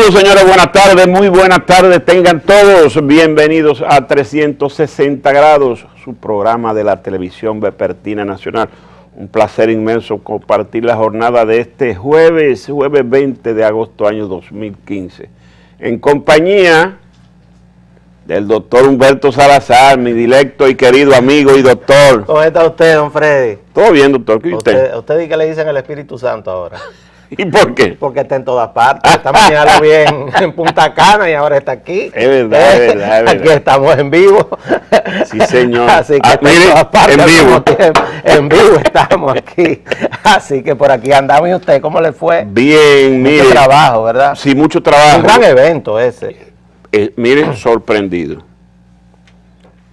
Saludos, señores, buenas tardes, muy buenas tardes, tengan todos bienvenidos a 360 grados, su programa de la televisión vespertina nacional. Un placer inmenso compartir la jornada de este jueves 20 de agosto año 2015, en compañía del doctor Humberto Salazar, mi directo y querido amigo y doctor. ¿Cómo está usted, don Freddy? ¿Todo bien, doctor? ¿Qué Usted dice que le dicen el Espíritu Santo ahora. ¿Y por qué? Porque está en todas partes. Esta mañana lo vi en Punta Cana y ahora está aquí. Es verdad, es verdad, es verdad. Aquí estamos en vivo. Sí, señor. Así que mire, en todas partes, en vivo. En vivo estamos aquí. Así que por aquí andamos. ¿Y usted cómo le fue? Bien, mire. Mucho trabajo, ¿verdad? Sí, mucho trabajo. Un gran evento ese. Miren, sorprendido.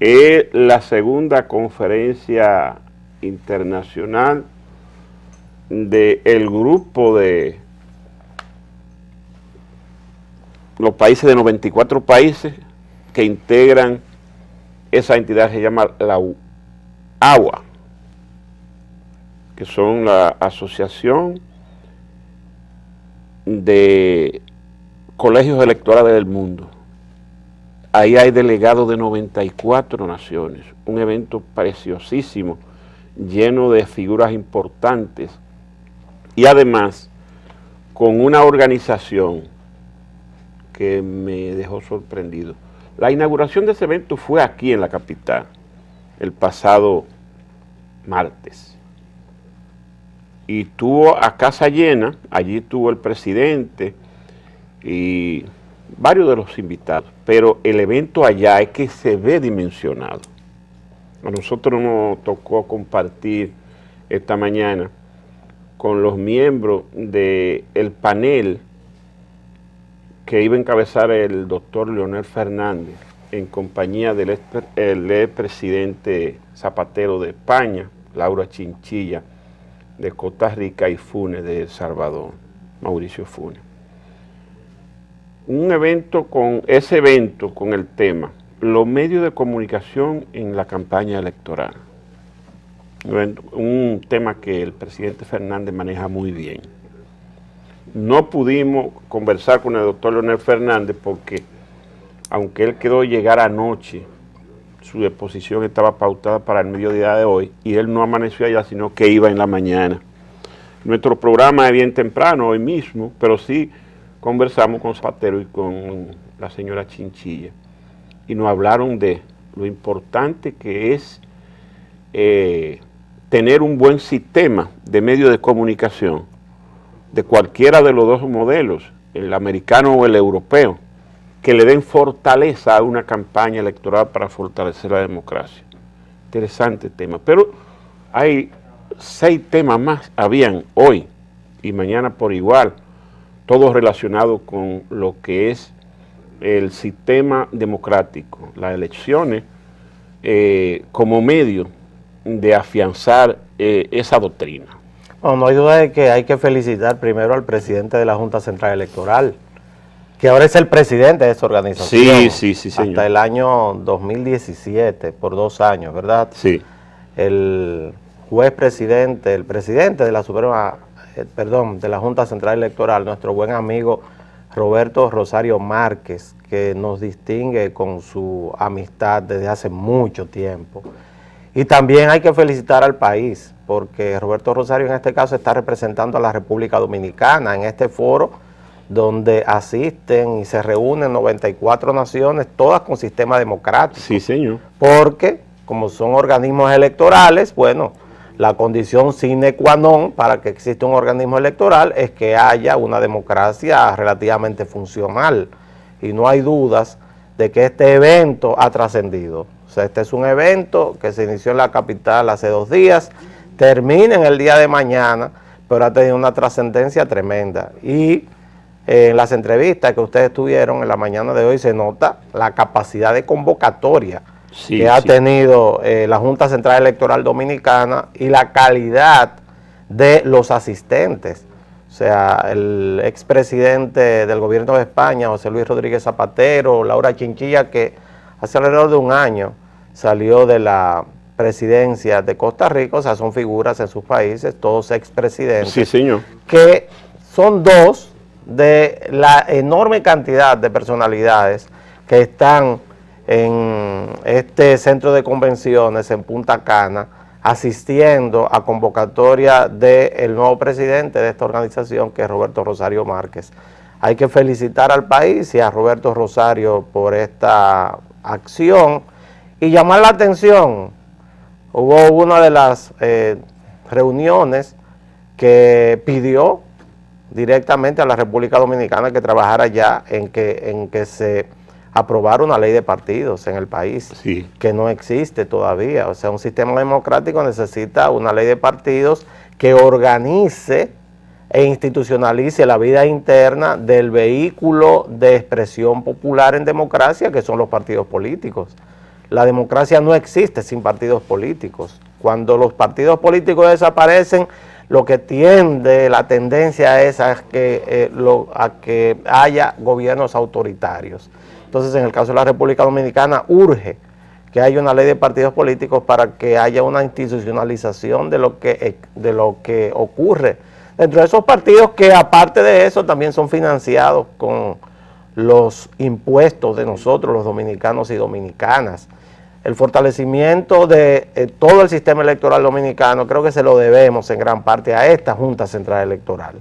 Es la segunda conferencia internacional del grupo de los países, de 94 países que integran esa entidad que se llama la AGUA, que son la Asociación de Colegios Electorales del Mundo. Ahí hay delegados de 94 naciones, un evento preciosísimo, lleno de figuras importantes y además con una organización que me dejó sorprendido. La inauguración de ese evento fue aquí en la capital, el pasado martes. Y estuvo a casa llena, allí estuvo el presidente y varios de los invitados, pero el evento allá es que se ve dimensionado. A nosotros nos tocó compartir esta mañana con los miembros del panel que iba a encabezar el doctor Leonel Fernández en compañía del expresidente Zapatero de España, Laura Chinchilla de Costa Rica y Funes de El Salvador, Mauricio Funes. Ese evento con el tema los medios de comunicación en la campaña electoral. Un tema que el presidente Fernández maneja muy bien. No pudimos conversar con el doctor Leonel Fernández porque, aunque él quedó llegar anoche, su exposición estaba pautada para el mediodía de hoy y él no amaneció allá, sino que iba en la mañana. Nuestro programa es bien temprano, hoy mismo, pero sí conversamos con Zapatero y con la señora Chinchilla y nos hablaron de lo importante que es tener un buen sistema de medios de comunicación de cualquiera de los dos modelos, el americano o el europeo, que le den fortaleza a una campaña electoral para fortalecer la democracia. Interesante tema, pero hay 6 temas más, habían hoy y mañana por igual, todos relacionados con lo que es el sistema democrático, las elecciones como medio de afianzar esa doctrina. No hay duda de que hay que felicitar primero al presidente de la Junta Central Electoral, que ahora es el presidente de esa organización. Sí, señor. Hasta el año 2017, por 2 años, ¿verdad? Sí. El juez presidente, el presidente de la de la Junta Central Electoral, nuestro buen amigo Roberto Rosario Márquez, que nos distingue con su amistad desde hace mucho tiempo. Y también hay que felicitar al país, porque Roberto Rosario en este caso está representando a la República Dominicana en este foro donde asisten y se reúnen 94 naciones, todas con sistema democrático. Sí, señor. Porque, como son organismos electorales, bueno, la condición sine qua non para que exista un organismo electoral es que haya una democracia relativamente funcional. Y no hay dudas de que este evento ha trascendido. O sea, este es un evento que se inició en la capital hace 2 días, termina en el día de mañana, pero ha tenido una trascendencia tremenda. Y en las entrevistas que ustedes tuvieron en la mañana de hoy se nota la capacidad de convocatoria que ha tenido la Junta Central Electoral Dominicana y la calidad de los asistentes. O sea, el expresidente del gobierno de España, José Luis Rodríguez Zapatero, Laura Chinchilla, que hace alrededor de 1 año salió de la presidencia de Costa Rica, o sea, son figuras en sus países, todos expresidentes. Sí, señor. Que son 2 de la enorme cantidad de personalidades que están en este centro de convenciones en Punta Cana, asistiendo a convocatoria del nuevo presidente de esta organización, que es Roberto Rosario Márquez. Hay que felicitar al país y a Roberto Rosario por esta acción y llamar la atención. Hubo una de las reuniones que pidió directamente a la República Dominicana que trabajara ya en que se aprobara una ley de partidos en el país, Sí. que no existe todavía. O sea, un sistema democrático necesita una ley de partidos que organice e institucionalice la vida interna del vehículo de expresión popular en democracia, que son los partidos políticos. La democracia no existe sin partidos políticos. Cuando los partidos políticos desaparecen, lo que tiende, la tendencia es a que haya gobiernos autoritarios. Entonces, en el caso de la República Dominicana, urge que haya una ley de partidos políticos para que haya una institucionalización de lo que ocurre dentro de esos partidos, que aparte de eso también son financiados con los impuestos de nosotros, los dominicanos y dominicanas. El fortalecimiento de todo el sistema electoral dominicano creo que se lo debemos en gran parte a esta Junta Central Electoral.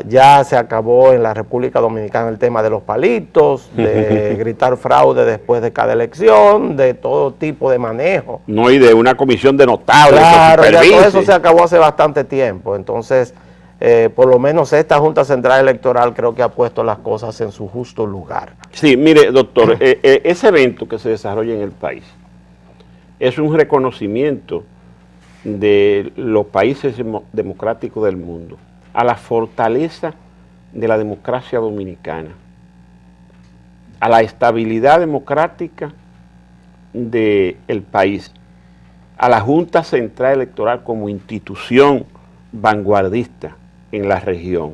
Ya se acabó en la República Dominicana el tema de los palitos, de gritar fraude después de cada elección, de todo tipo de manejo. No, y de una comisión de notables. Claro, ya todo eso se acabó hace bastante tiempo. Entonces, por lo menos esta Junta Central Electoral creo que ha puesto las cosas en su justo lugar. Sí, mire, doctor, ese evento que se desarrolla en el país es un reconocimiento de los países democráticos del mundo a la fortaleza de la democracia dominicana, a la estabilidad democrática del país, a la Junta Central Electoral como institución vanguardista en la región,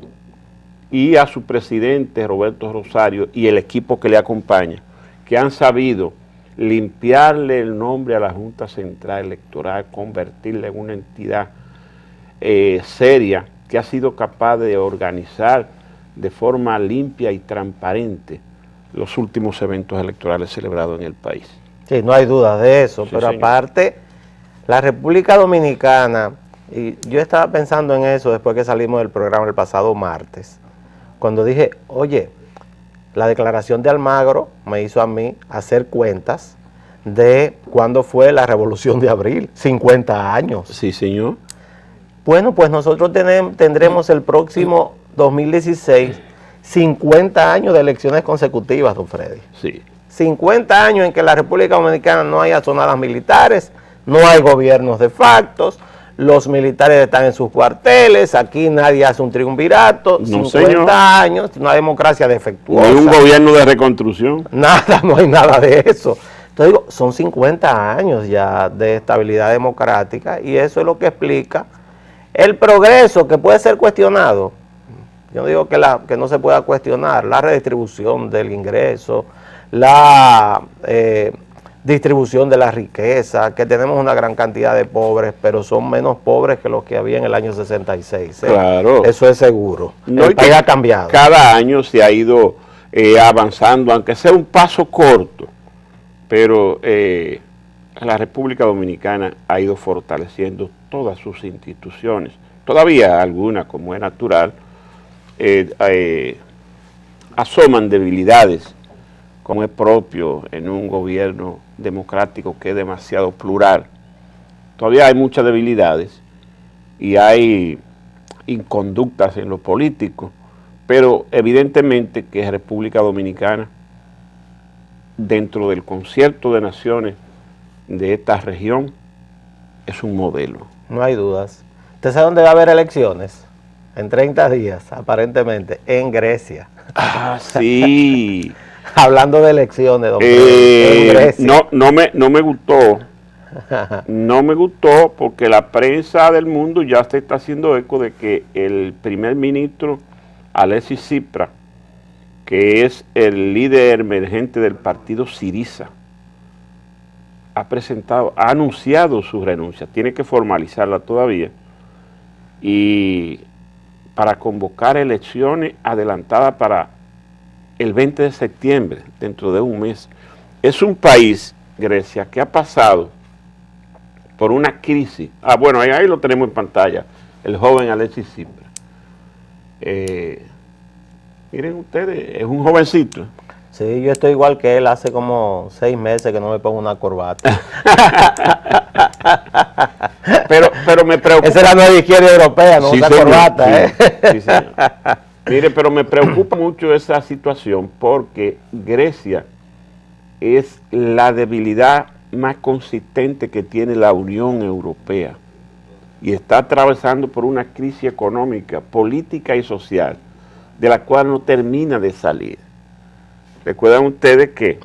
y a su presidente Roberto Rosario y el equipo que le acompaña, que han sabido limpiarle el nombre a la Junta Central Electoral, convertirla en una entidad seria, que ha sido capaz de organizar de forma limpia y transparente los últimos eventos electorales celebrados en el país. Sí, no hay duda de eso, Sí, pero señor. aparte, la República Dominicana, y yo estaba pensando en eso después que salimos del programa el pasado martes, cuando dije, oye, la declaración de Almagro me hizo a mí hacer cuentas de cuándo fue la Revolución de Abril, 50 años. Sí, señor. Bueno, pues nosotros tendremos el próximo 2016 50 años de elecciones consecutivas, don Freddy. Sí. 50 años en que en la República Dominicana no hay azonadas militares, no hay gobiernos de facto, los militares están en sus cuarteles, aquí nadie hace un triunvirato, No, 50 señor. años, una democracia defectuosa. Ni un gobierno de reconstrucción. Nada, no hay nada de eso. Entonces digo, son 50 años ya de estabilidad democrática y eso es lo que explica el progreso, que puede ser cuestionado. Yo no digo que no se pueda cuestionar la redistribución del ingreso, la distribución de la riqueza, que tenemos una gran cantidad de pobres, pero son menos pobres que los que había en el año 66. Claro. Eso es seguro. No, El país ha cambiado. Cada año se ha ido avanzando, aunque sea un paso corto, pero la República Dominicana ha ido fortaleciendo todas sus instituciones. Todavía algunas, como es natural, asoman debilidades, como es propio en un gobierno democrático que es demasiado plural. Todavía hay muchas debilidades y hay inconductas en lo político, pero evidentemente que República Dominicana, dentro del concierto de naciones de esta región, es un modelo. No hay dudas. ¿Usted sabe dónde va a haber elecciones? En 30 días, aparentemente, en Grecia. Ah, sí. Hablando de elecciones, don Freddy, en Grecia. No me gustó. No me gustó porque la prensa del mundo ya se está haciendo eco de que el primer ministro Alexis Tsipras, que es el líder emergente del partido Syriza, ha anunciado su renuncia, tiene que formalizarla todavía, y para convocar elecciones adelantadas para el 20 de septiembre, dentro de un mes. Es un país, Grecia, que ha pasado por una crisis. Bueno, ahí lo tenemos en pantalla, el joven Alexis Tsipras. Miren ustedes, es un jovencito. Sí, yo estoy igual que él, hace como 6 meses que no me pongo una corbata. pero me preocupa. Esa era la izquierda europea, no una corbata. Sí, señor. Mire, pero me preocupa mucho esa situación porque Grecia es la debilidad más consistente que tiene la Unión Europea y está atravesando por una crisis económica, política y social de la cual no termina de salir. Recuerdan ustedes que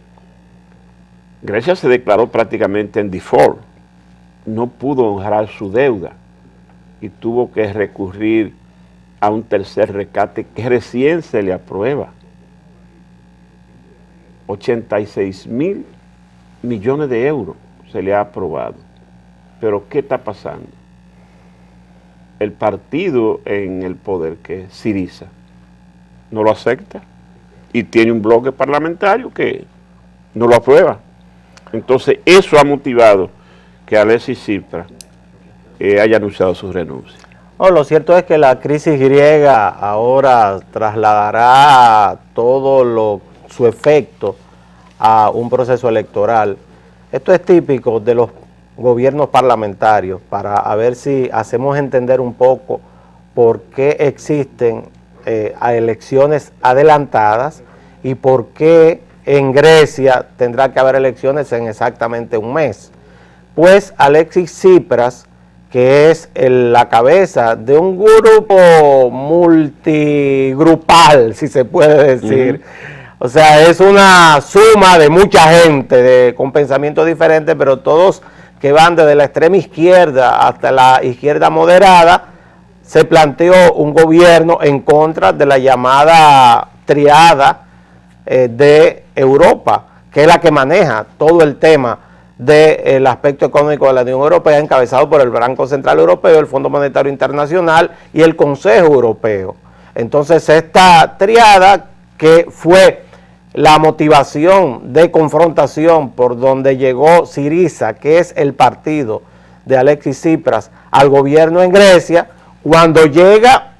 Grecia se declaró prácticamente en default, no pudo honrar su deuda y tuvo que recurrir a un tercer rescate que recién se le aprueba. 86.000 millones de euros se le ha aprobado. Pero ¿qué está pasando? El partido en el poder, que es Syriza, no lo acepta y tiene un bloque parlamentario que no lo aprueba. Entonces eso ha motivado que Alexis Tsipras haya anunciado su renuncia. Lo cierto es que la crisis griega ahora trasladará todo su efecto a un proceso electoral. Esto es típico de los gobiernos parlamentarios, para ver si hacemos entender un poco por qué existen elecciones adelantadas y por qué en Grecia tendrá que haber elecciones en exactamente un mes. Pues Alexis Tsipras, que es la cabeza de un grupo multigrupal, si se puede decir. O sea, es una suma de mucha gente con pensamientos diferentes, pero todos que van desde la extrema izquierda hasta la izquierda moderada. Se planteó un gobierno en contra de la llamada triada de Europa, que es la que maneja todo el tema del aspecto económico de la Unión Europea, encabezado por el Banco Central Europeo, el Fondo Monetario Internacional y el Consejo Europeo. Entonces, esta triada, que fue la motivación de confrontación por donde llegó Syriza, que es el partido de Alexis Tsipras, al gobierno en Grecia, cuando llega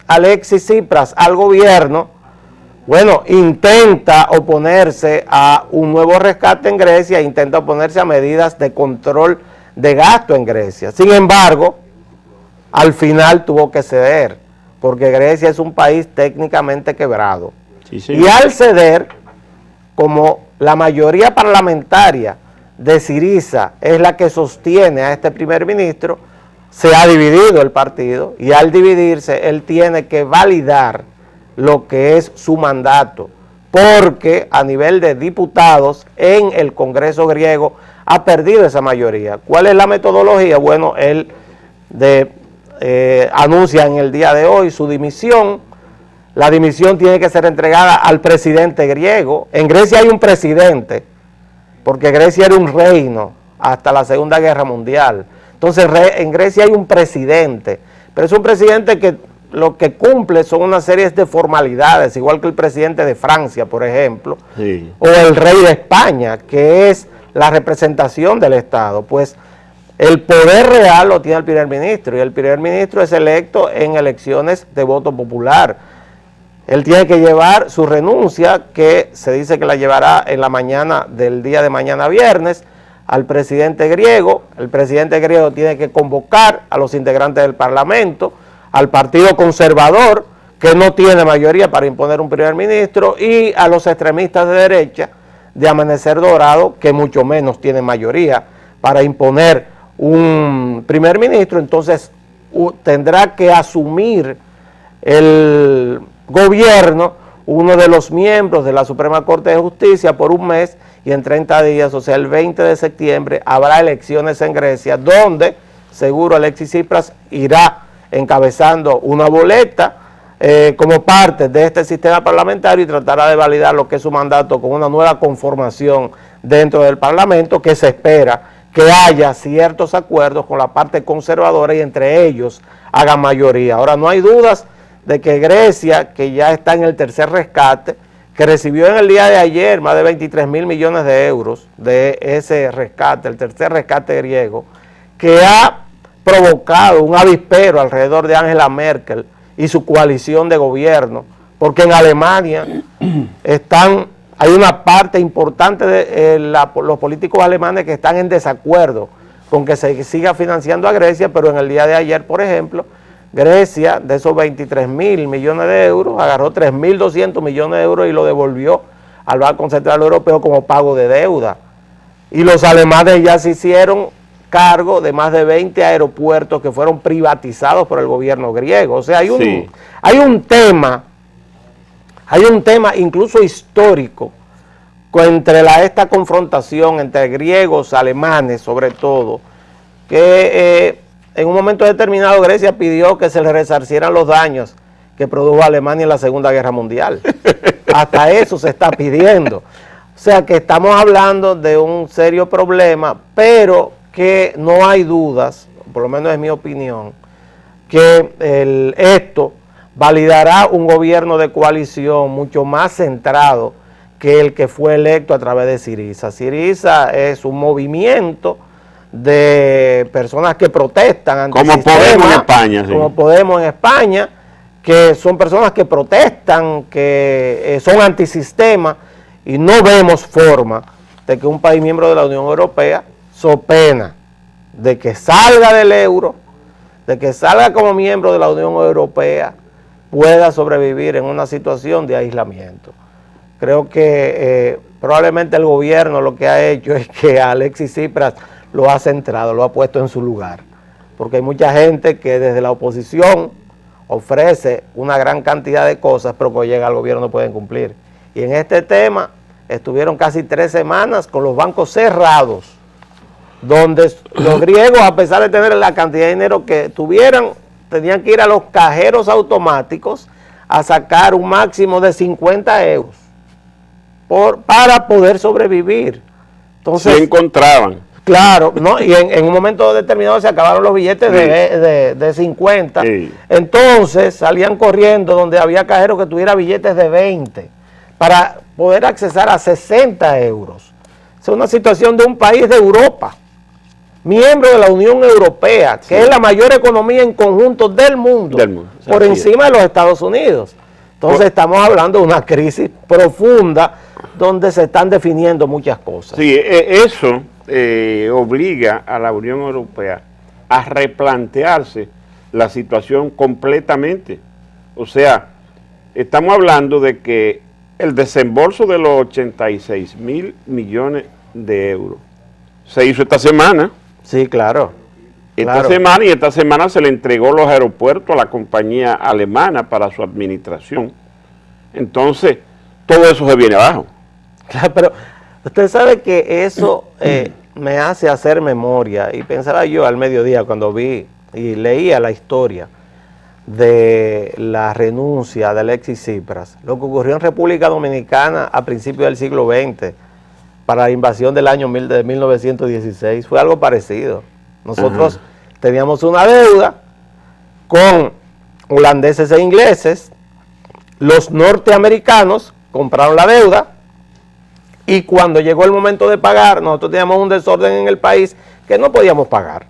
Alexis Tsipras al gobierno, bueno, intenta oponerse a un nuevo rescate en Grecia, intenta oponerse a medidas de control de gasto en Grecia. Sin embargo, al final tuvo que ceder, porque Grecia es un país técnicamente quebrado. Sí, sí. Y al ceder, como la mayoría parlamentaria de Syriza es la que sostiene a este primer ministro, se ha dividido el partido, y al dividirse él tiene que validar lo que es su mandato, porque a nivel de diputados en el Congreso griego ha perdido esa mayoría. ¿Cuál es la metodología? Bueno, él anuncia en el día de hoy su dimisión. La dimisión tiene que ser entregada al presidente griego. En Grecia hay un presidente, porque Grecia era un reino hasta la Segunda Guerra Mundial. Entonces en Grecia hay un presidente, pero es un presidente que lo que cumple son una serie de formalidades, igual que el presidente de Francia, por ejemplo, sí, o el rey de España, que es la representación del Estado. Pues el poder real lo tiene el primer ministro, y el primer ministro es electo en elecciones de voto popular. Él tiene que llevar su renuncia, que se dice que la llevará en la mañana del día de mañana viernes, al presidente griego. El presidente griego tiene que convocar a los integrantes del Parlamento, al Partido Conservador, que no tiene mayoría para imponer un primer ministro, y a los extremistas de derecha de Amanecer Dorado, que mucho menos tienen mayoría para imponer un primer ministro. Entonces tendrá que asumir el gobierno uno de los miembros de la Suprema Corte de Justicia por un mes, y en 30 días, o sea, el 20 de septiembre, habrá elecciones en Grecia, donde seguro Alexis Tsipras irá encabezando una boleta como parte de este sistema parlamentario, y tratará de validar lo que es su mandato con una nueva conformación dentro del Parlamento, que se espera que haya ciertos acuerdos con la parte conservadora y entre ellos hagan mayoría. Ahora, no hay dudas de que Grecia, que ya está en el tercer rescate, que recibió en el día de ayer más de 23.000 millones de euros de ese rescate, el tercer rescate griego, que ha provocado un avispero alrededor de Angela Merkel y su coalición de gobierno, porque en Alemania hay una parte importante de los políticos alemanes que están en desacuerdo con que se siga financiando a Grecia, pero en el día de ayer, por ejemplo, Grecia, de esos 23.000 millones de euros, agarró 3.200 millones de euros y lo devolvió al Banco Central Europeo como pago de deuda. Y los alemanes ya se hicieron cargo de más de 20 aeropuertos que fueron privatizados por el gobierno griego. O sea, hay un tema incluso histórico entre esta confrontación entre griegos, alemanes sobre todo, que en un momento determinado Grecia pidió que se le resarcieran los daños que produjo Alemania en la Segunda Guerra Mundial. Hasta eso se está pidiendo. O sea que estamos hablando de un serio problema, pero que no hay dudas, por lo menos es mi opinión, que esto validará un gobierno de coalición mucho más centrado que el que fue electo a través de Syriza. Syriza es un movimiento de personas que protestan como Podemos en España, sí. Como Podemos en España, que son personas que protestan, que son antisistema, y no vemos forma de que un país miembro de la Unión Europea, so pena de que salga del euro, de que salga como miembro de la Unión Europea, pueda sobrevivir en una situación de aislamiento. Creo que probablemente el gobierno lo que ha hecho es que Alexis Tsipras lo ha centrado, lo ha puesto en su lugar, porque hay mucha gente que desde la oposición ofrece una gran cantidad de cosas, pero cuando llega al gobierno no pueden cumplir. Y en este tema estuvieron casi 3 semanas con los bancos cerrados, donde los griegos, a pesar de tener la cantidad de dinero que tuvieran, tenían que ir a los cajeros automáticos a sacar un máximo de 50 euros para poder sobrevivir. Entonces, se encontraban. Claro, ¿no? Y en un momento determinado se acabaron los billetes de 50. Sí. Entonces salían corriendo donde había cajeros que tuviera billetes de 20 para poder accesar a 60 euros. Es una situación de un país de Europa, miembro de la Unión Europea, que es la mayor economía en conjunto del mundo, por encima de los Estados Unidos. Entonces estamos hablando de una crisis profunda donde se están definiendo muchas cosas. Sí, eso obliga a la Unión Europea a replantearse la situación completamente. O sea, estamos hablando de que el desembolso de los 86.000 millones de euros se hizo esta semana. Sí, claro. Esta semana se le entregó los aeropuertos a la compañía alemana para su administración. Entonces, todo eso se viene abajo. Claro, pero usted sabe que eso me hace hacer memoria, y pensaba yo al mediodía cuando vi y leía la historia de la renuncia de Alexis Tsipras, lo que ocurrió en República Dominicana a principios del siglo XX, para la invasión del año de 1916, fue algo parecido. Nosotros teníamos una deuda con holandeses e ingleses, los norteamericanos compraron la deuda, y cuando llegó el momento de pagar, nosotros teníamos un desorden en el país que no podíamos pagar.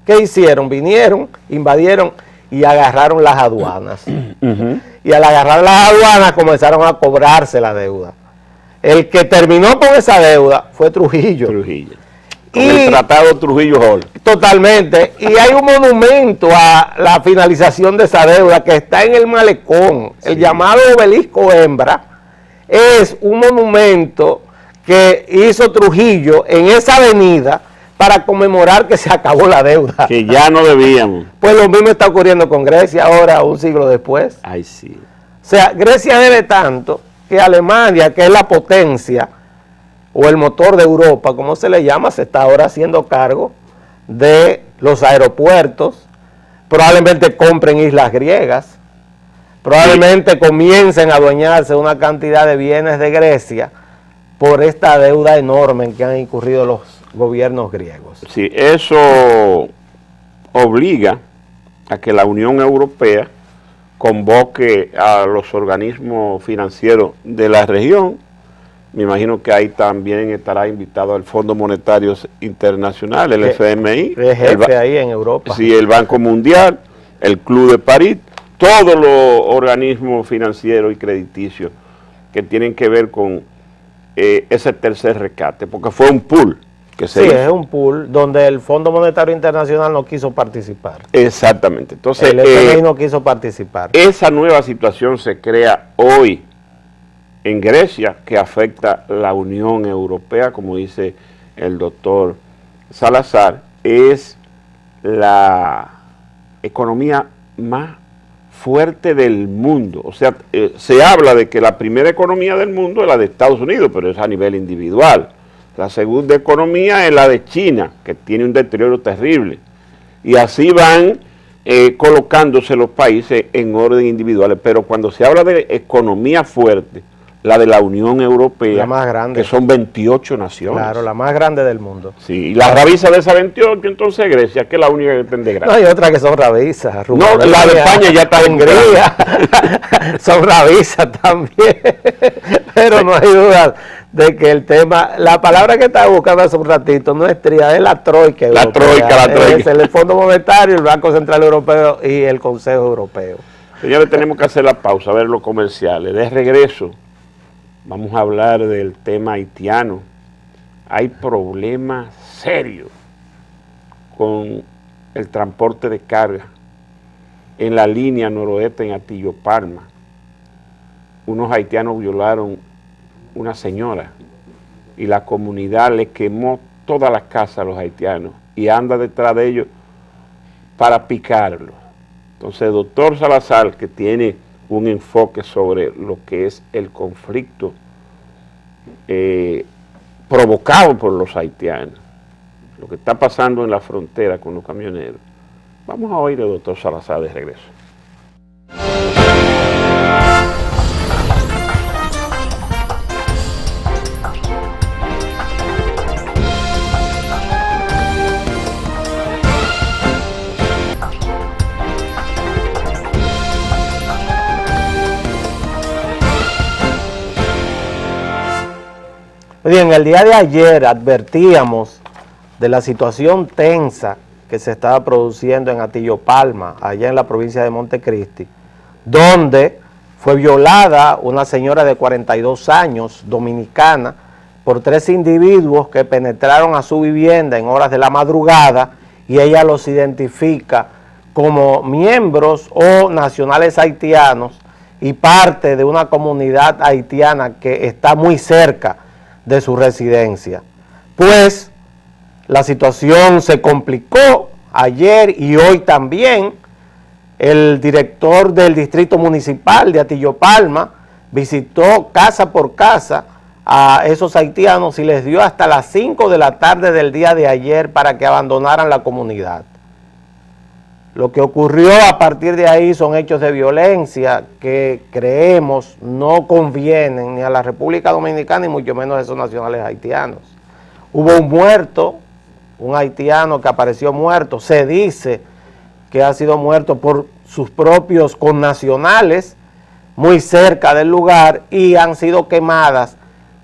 ¿Qué hicieron? Vinieron, invadieron y agarraron las aduanas. Y al agarrar las aduanas comenzaron a cobrarse la deuda. El que terminó con esa deuda fue Trujillo. Con el tratado Trujillo-Hall. Totalmente. Y hay un monumento a la finalización de esa deuda que está en el malecón. Sí. El llamado Obelisco Hembra es un monumento que hizo Trujillo en esa avenida para conmemorar que se acabó la deuda. Que ya no debíamos. Pues lo mismo está ocurriendo con Grecia ahora, un siglo después. Ay, sí. O sea, Grecia debe tanto que Alemania, que es la potencia o el motor de Europa, como se le llama, se está ahora haciendo cargo de los aeropuertos, probablemente compren islas griegas, probablemente comiencen a adueñarse una cantidad de bienes de Grecia por esta deuda enorme en que han incurrido gobiernos griegos. Sí, eso obliga a que la Unión Europea convoque a los organismos financieros de la región. Me imagino que ahí también estará invitado el Fondo Monetario Internacional, el FMI. El jefe ahí en Europa. Sí, el Banco Mundial, el Club de París, todos los organismos financieros y crediticios que tienen que ver con ese tercer rescate, porque fue un pool que se hizo. Es un pool donde el Fondo Monetario Internacional no quiso participar. Exactamente. Entonces, el FMI no quiso participar. Esa nueva situación se crea hoy en Grecia, que afecta a la Unión Europea, como dice el doctor Salazar, es la economía más fuerte del mundo. O sea, se habla de que la primera economía del mundo es la de Estados Unidos, pero es a nivel individual. La segunda economía es la de China, que tiene un deterioro terrible. Y así van colocándose los países en orden individual. Pero cuando se habla de economía fuerte, la de la Unión Europea, la más grande, que son 28 naciones. Claro, la más grande del mundo. Sí, y la rabiza de esas 28, entonces Grecia, que es la única que está en desgracia. No, hay otras que son rabizas. No, la de España ya está en Hungría. Son rabizas también. Pero no hay duda de que el tema, la palabra que estaba buscando hace un ratito, no es tría, es la troika europea. La troika. Es el Fondo Monetario, el Banco Central Europeo y el Consejo Europeo. Señores, tenemos que hacer la pausa, a ver los comerciales. De regreso, vamos a hablar del tema haitiano. Hay problemas serios con el transporte de carga en la línea noroeste en Atillo Palma. Unos haitianos violaron una señora y la comunidad le quemó todas las casas a los haitianos y anda detrás de ellos para picarlos. Entonces, doctor Salazar, que tiene un enfoque sobre lo que es el conflicto provocado por los haitianos, lo que está pasando en la frontera con los camioneros. Vamos a oír al doctor Salazar de regreso. Bien, el día de ayer advertíamos de la situación tensa que se estaba produciendo en Atillo Palma, allá en la provincia de Montecristi, donde fue violada una señora de 42 años, dominicana, por 3 individuos que penetraron a su vivienda en horas de la madrugada y ella los identifica como miembros o nacionales haitianos y parte de una comunidad haitiana que está muy cerca de su residencia. Pues la situación se complicó ayer y hoy también. El director del Distrito Municipal de Atillo Palma visitó casa por casa a esos haitianos y les dio hasta las 5 de la tarde del día de ayer para que abandonaran la comunidad. Lo que ocurrió a partir de ahí son hechos de violencia que creemos no convienen ni a la República Dominicana ni mucho menos a esos nacionales haitianos. Hubo un muerto, un haitiano que apareció muerto, se dice que ha sido muerto por sus propios connacionales muy cerca del lugar y han sido quemadas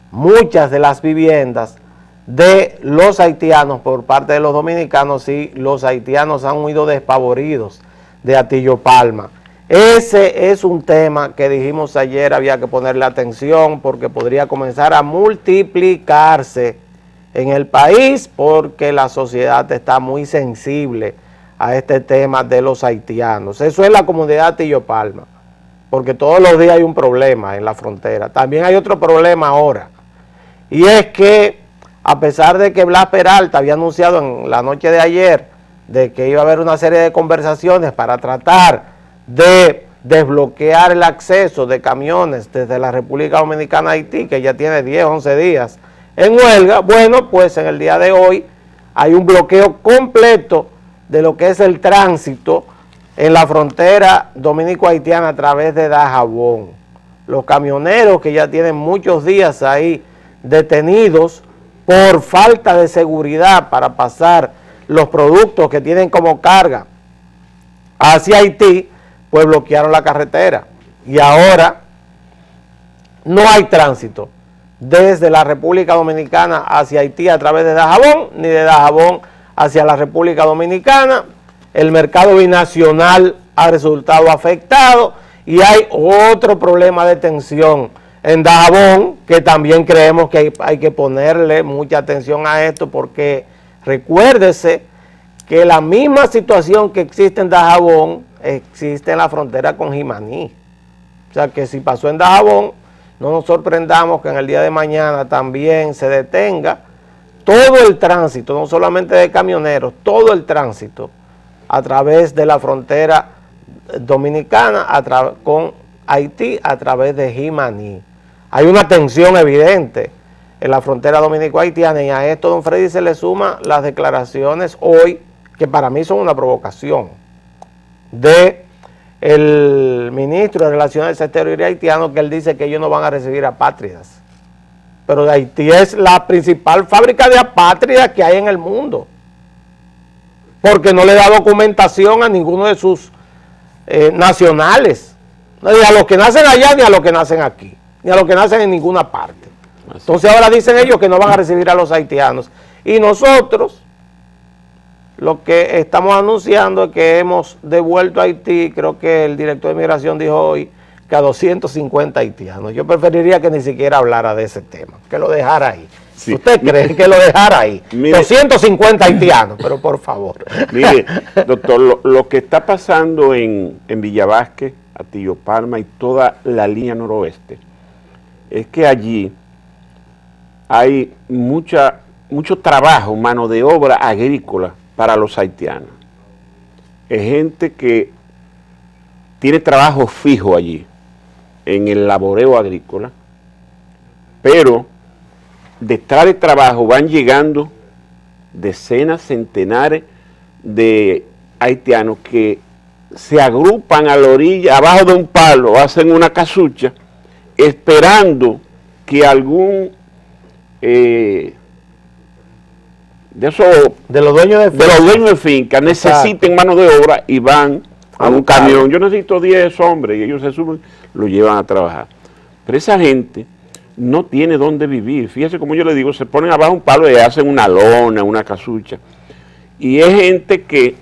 muchas de las viviendas de los haitianos por parte de los dominicanos y los haitianos han huido despavoridos de Atillo Palma. Ese es un tema que dijimos ayer había que ponerle atención porque podría comenzar a multiplicarse en el país porque la sociedad está muy sensible a este tema de los haitianos. Eso es la comunidad de Atillo Palma, porque todos los días hay un problema en la frontera. También hay otro problema ahora, y es que a pesar de que Blas Peralta había anunciado en la noche de ayer de que iba a haber una serie de conversaciones para tratar de desbloquear el acceso de camiones desde la República Dominicana a Haití, que ya tiene 10, 11 días en huelga, bueno, pues en el día de hoy hay un bloqueo completo de lo que es el tránsito en la frontera dominico-haitiana a través de Dajabón. Los camioneros que ya tienen muchos días ahí detenidos por falta de seguridad para pasar los productos que tienen como carga hacia Haití, pues bloquearon la carretera. Y ahora no hay tránsito desde la República Dominicana hacia Haití a través de Dajabón, ni de Dajabón hacia la República Dominicana. El mercado binacional ha resultado afectado y hay otro problema de tensión en Dajabón, que también creemos que hay que ponerle mucha atención a esto, porque recuérdese que la misma situación que existe en Dajabón existe en la frontera con Jimaní. O sea que si pasó en Dajabón, no nos sorprendamos que en el día de mañana también se detenga todo el tránsito, no solamente de camioneros, todo el tránsito a través de la frontera dominicana con Haití a través de Jimaní. Hay una tensión evidente en la frontera dominico-haitiana, y a esto, don Freddy, se le suma las declaraciones hoy, que para mí son una provocación, de el ministro de Relaciones Exteriores haitiano, que él dice que ellos no van a recibir apátridas. Pero Haití es la principal fábrica de apátridas que hay en el mundo, porque no le da documentación a ninguno de sus nacionales, ni a los que nacen allá, ni a los que nacen aquí, ni a los que nacen en ninguna parte. Entonces ahora dicen ellos que no van a recibir a los haitianos. Y nosotros lo que estamos anunciando es que hemos devuelto a Haití, creo que el director de Migración dijo hoy, que a 250 haitianos. Yo preferiría que ni siquiera hablara de ese tema, que lo dejara ahí. Sí. ¿Usted cree que lo dejara ahí? Mire, 250 haitianos, pero por favor. Mire, doctor, lo que está pasando en Villa Vázquez, Atillo Palma y toda la línea noroeste, es que allí hay mucho trabajo, mano de obra agrícola para los haitianos. Es gente que tiene trabajo fijo allí, en el laboreo agrícola, pero detrás de trabajo van llegando decenas, centenares de haitianos que se agrupan a la orilla, abajo de un palo, hacen una casucha, esperando que algún de los dueños de finca necesiten mano de obra y van a un camión. Yo necesito 10 hombres y ellos se suben, lo llevan a trabajar. Pero esa gente no tiene dónde vivir. Fíjese como yo le digo, se ponen abajo un palo y hacen una lona, una casucha. Y es gente que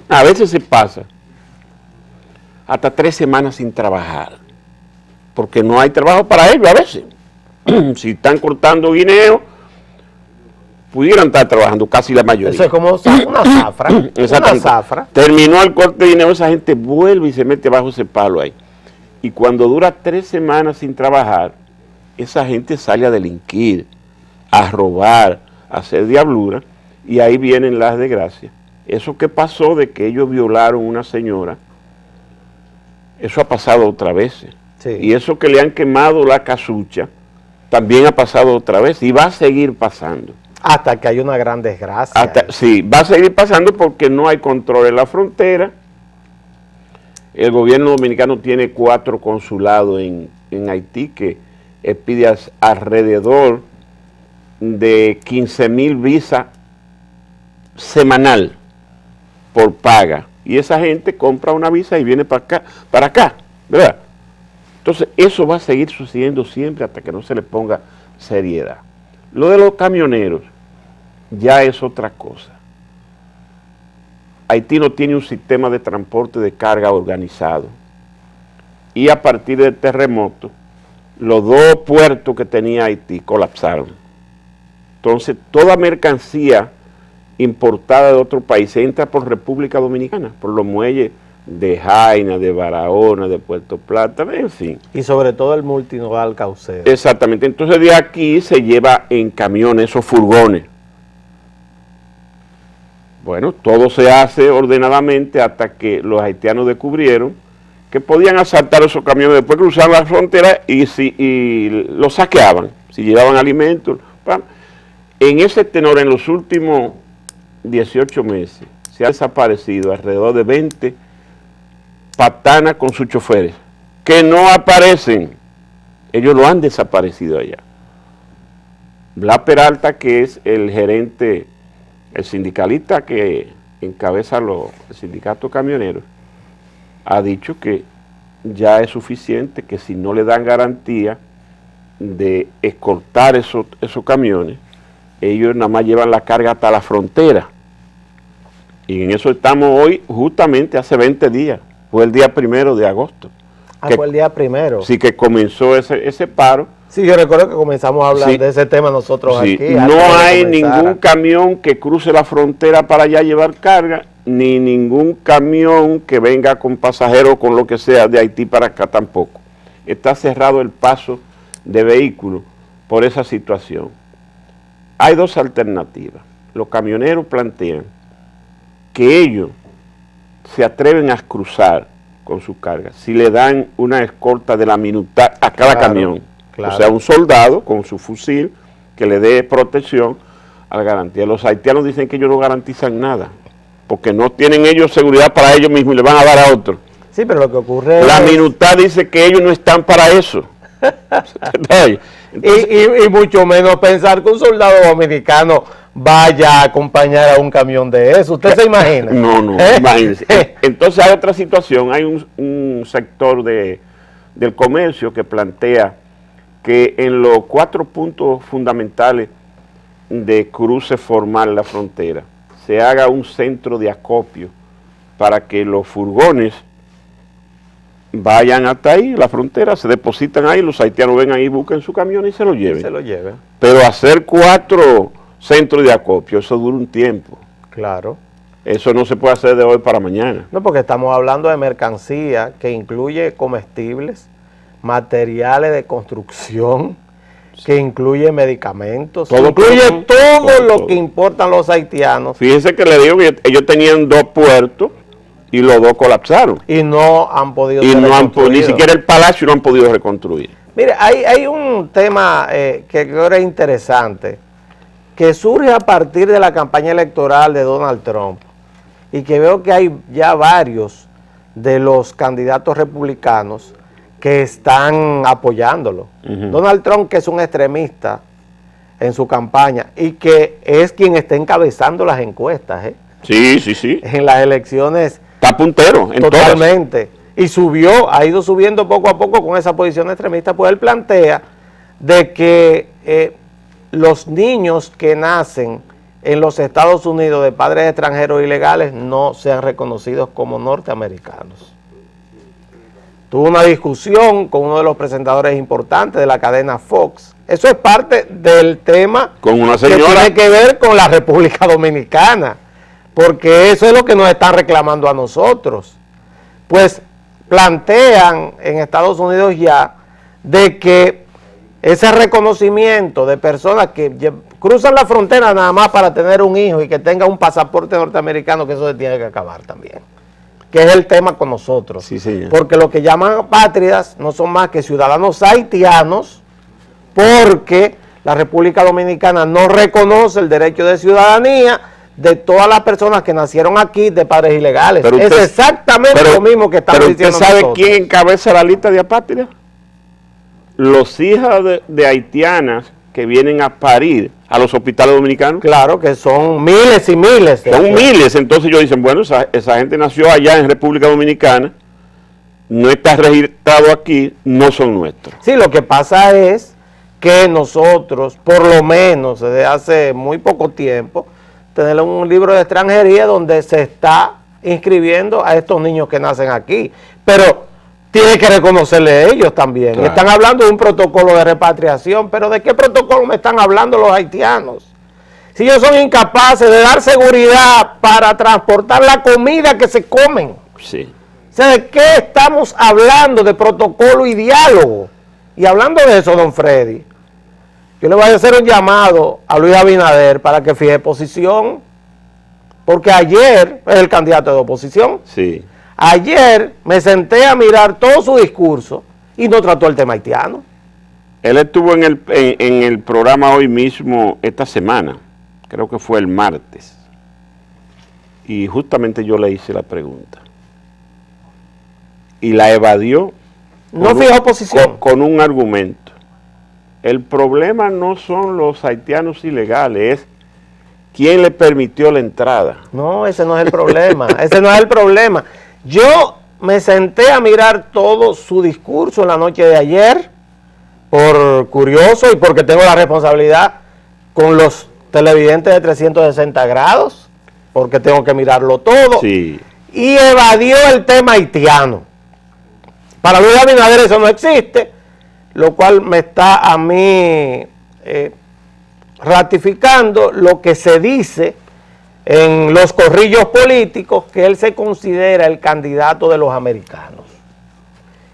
a veces se pasa hasta 3 semanas sin trabajar, porque no hay trabajo para ellos a veces. Si están cortando guineo, pudieran estar trabajando casi la mayoría. Eso es como una zafra. Una zafra. Terminó el corte de guineo, esa gente vuelve y se mete bajo ese palo ahí. Y cuando dura 3 semanas sin trabajar, esa gente sale a delinquir, a robar, a hacer diablura, y ahí vienen las desgracias. Eso que pasó de que ellos violaron a una señora, eso ha pasado otra vez. Sí. Y eso que le han quemado la casucha, también ha pasado otra vez y va a seguir pasando. Hasta que hay una gran desgracia. Sí, va a seguir pasando porque no hay control en la frontera. El gobierno dominicano tiene 4 consulados en Haití que expide alrededor de 15,000 visas semanal por paga. Y esa gente compra una visa y viene para acá, ¿verdad? Entonces, eso va a seguir sucediendo siempre hasta que no se le ponga seriedad. Lo de los camioneros ya es otra cosa. Haití no tiene un sistema de transporte de carga organizado. Y a partir del terremoto, los 2 puertos que tenía Haití colapsaron. Entonces, toda mercancía importada de otro país entra por República Dominicana, por los muelles de Jaina, de Barahona, de Puerto Plata, en fin. Y sobre todo el multinodal Caucedo. Exactamente. Entonces de aquí se lleva en camiones esos furgones. Bueno, todo se hace ordenadamente hasta que los haitianos descubrieron que podían asaltar esos camiones, después cruzaban la frontera y los saqueaban, si llevaban alimentos. En ese tenor, en los últimos 18 meses, se ha desaparecido alrededor de 20 patanas con sus choferes, que no aparecen. Ellos lo han desaparecido allá. Blas Peralta, que es el gerente, el sindicalista que encabeza el sindicato camionero, ha dicho que ya es suficiente, que si no le dan garantía de escoltar esos camiones, ellos nada más llevan la carga hasta la frontera. Y en eso estamos hoy, justamente hace 20 días, fue el día 1 de agosto. Fue el día 1. Sí, que comenzó ese paro. Sí, yo recuerdo que comenzamos a hablar de ese tema nosotros aquí. No hay ningún camión que cruce la frontera para allá llevar carga, ni ningún camión que venga con pasajeros, con lo que sea, de Haití para acá tampoco. Está cerrado el paso de vehículos por esa situación. Hay dos alternativas. Los camioneros plantean que ellos se atreven a cruzar con sus cargas si le dan una escolta de la minuta a cada camión. Claro. O sea, un soldado con su fusil que le dé protección a la garantía. Los haitianos dicen que ellos no garantizan nada, porque no tienen ellos seguridad para ellos mismos y le van a dar a otros. Sí, pero lo que ocurre La minuta dice que ellos no están para eso. Entonces, y mucho menos pensar que un soldado dominicano vaya a acompañar a un camión de eso. ¿Usted se imagina? No, imagínese. Entonces hay otra situación, hay un sector del comercio que plantea que en los 4 puntos fundamentales de cruce formal la frontera se haga un centro de acopio para que los furgones vayan hasta ahí, la frontera, se depositan ahí, los haitianos ven ahí, busquen su camión y se lo lleven. Pero hacer 4 centros de acopio, eso dura un tiempo. Claro. Eso no se puede hacer de hoy para mañana. No, porque estamos hablando de mercancía que incluye comestibles, materiales de construcción, que incluye medicamentos, todo lo que importan los haitianos. Fíjense que le digo que ellos tenían 2 puertos y los 2 colapsaron. Y no han podido ni siquiera el palacio no han podido reconstruir. Mire, hay un tema que creo es interesante, que surge a partir de la campaña electoral de Donald Trump, y que veo que hay ya varios de los candidatos republicanos que están apoyándolo. Donald Trump, que es un extremista en su campaña y que es quien está encabezando las encuestas. Sí. En las elecciones. Está puntero en totalmente. Y ha ido subiendo poco a poco con esa posición extremista, pues él plantea de que los niños que nacen en los Estados Unidos de padres extranjeros ilegales no sean reconocidos como norteamericanos. Tuvo una discusión con uno de los presentadores importantes de la cadena Fox. Eso es parte del tema con una señora que tiene que ver con la República Dominicana, porque eso es lo que nos están reclamando a nosotros. Pues plantean en Estados Unidos ya de que ese reconocimiento de personas que cruzan la frontera nada más para tener un hijo y que tenga un pasaporte norteamericano, que eso se tiene que acabar también, que es el tema con nosotros. Sí, señor. Porque lo que llaman apátridas no son más que ciudadanos haitianos, porque la República Dominicana no reconoce el derecho de ciudadanía de todas las personas que nacieron aquí de padres ilegales. Es exactamente lo mismo que estamos diciendo nosotros. ¿Pero usted sabe quién encabeza la lista de apátridas? Los hijos de haitianas que vienen a parir a los hospitales dominicanos. Claro, que son miles y miles. Son miles, entonces ellos dicen, bueno, esa gente nació allá en República Dominicana, no está registrado aquí, no son nuestros. Sí, lo que pasa es que nosotros, por lo menos desde hace muy poco tiempo, tenemos un libro de extranjería donde se está inscribiendo a estos niños que nacen aquí, pero tiene que reconocerle a ellos también. Claro. Están hablando de un protocolo de repatriación, pero ¿de qué protocolo me están hablando los haitianos? Si ellos son incapaces de dar seguridad para transportar la comida que se comen. Sí. O sea, ¿de qué estamos hablando? De protocolo y diálogo. Y hablando de eso, don Freddy, yo le voy a hacer un llamado a Luis Abinader para que fije posición, porque ayer es el candidato de oposición. Sí. Ayer me senté a mirar todo su discurso y no trató el tema haitiano. Él estuvo en el programa hoy mismo, esta semana, creo que fue el martes, y justamente yo le hice la pregunta. Y la evadió. No fijó posición. Con un argumento. El problema no son los haitianos ilegales, es quién le permitió la entrada. No, ese no es el problema, ese no es el problema. Yo me senté a mirar todo su discurso en la noche de ayer, por curioso y porque tengo la responsabilidad con los televidentes de 360 grados, porque tengo que mirarlo todo, Sí. y evadió el tema haitiano. Para Luis Abinader eso no existe, lo cual me está a mí ratificando lo que se dice en los corrillos políticos, que él se considera el candidato de los americanos.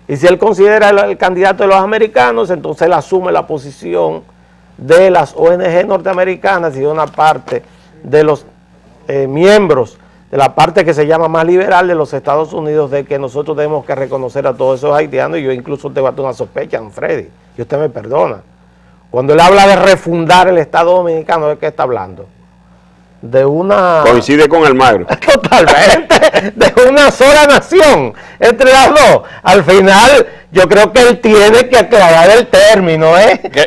Y si él considera el candidato de los americanos, entonces él asume la posición de las ONG norteamericanas y de una parte de los miembros de la parte que se llama más liberal de los Estados Unidos, de que nosotros tenemos que reconocer a todos esos haitianos. Y yo incluso tengo una sospecha, don Freddy, y usted me perdona. Cuando él habla de refundar el Estado Dominicano, ¿de qué está hablando? De una... Coincide con Almagro. Totalmente, de una sola nación entre las dos. Al final, yo creo que él tiene que aclarar el término,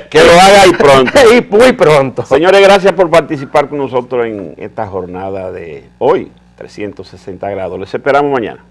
Que lo haga y pronto. Y muy pronto. Señores, gracias por participar con nosotros en esta jornada de hoy, 360 grados. Les esperamos mañana.